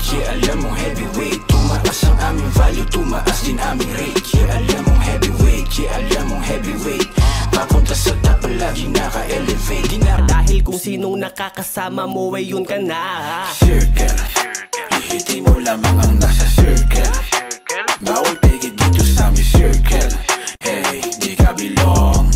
Yeah, alam mong heavyweight. Tumaas ang aming value, tumaas din aming rate. Yeah, alam mong heavyweight. Yeah, alam mong heavyweight. Papunta sa top, palagi naka-elevate. Dahil kung sinong nakakasama mo ay yun ka na. Circle, ihiti mo lamang ang nasa circle. Bawal pigit dito sa aming circle. Hey, di ka bilong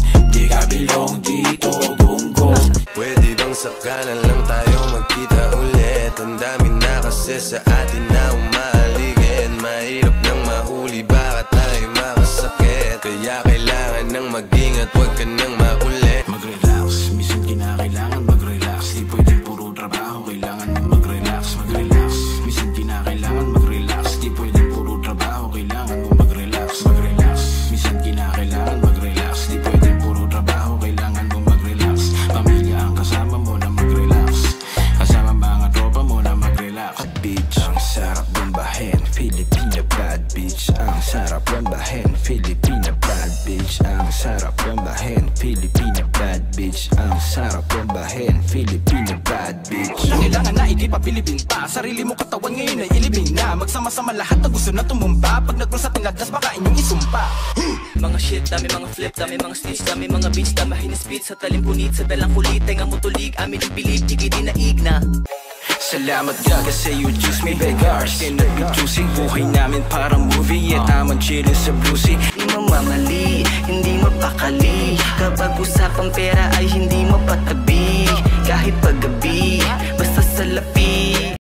dito, gunggong. Pwede bang sakalan lang tayo magkita ulit? Ang dami na kasi sa atin na umaligid. Mahirap nang mahuli, baka tayo makasakit. Kaya kailangan nang mag-ingat, huwag ka nang makulit. Mag-relax, minsan kinakailangan mag-relax. Di pwede puro trabaho, kailangan mong mag-relax. Mag-relax, minsan kinakailangan mag-relax. Di pwede puro trabaho, kailangan mong mag-relax. Mag-relax, minsan kinakailangan mag-relax. Di pwede puro trabaho, kailangan mong mag-relax. Pamilya ang kasama mo na mag-relax, kasama mga tropa mo na mag-relax. Bitch, ang sarap bombahin, Filipina bad bitch. Ang sarap bombahin, Filipina bad bitch. Ang sarap bombahin, Filipina bad bitch. Ang sarap bombahin, Filipina bad bitch. Kailangan na hindi pa Pilipin pa. Sarili mo katawan ngayon ay ilibing na. Magsama-sama lahat na gusto na tumumba. Pag nag-cross sa tinagdas baka inyong isumpa. Mga shit, dami mga flip, dami mga stitch, dami mga beats, damahin speed sa talim punit, sa dalang kulit, tenga mo tulig, amin ibilib, di di naig na. Salamat ka kasi you juice me beggars. Can be juicy, buhay namin parang movie. At I'm chillin' sa bluesy. Hindi mamamali, hindi mapakali. Kapag usapang pera ay hindi mapatabi. Kahit paggabi, basta salapi.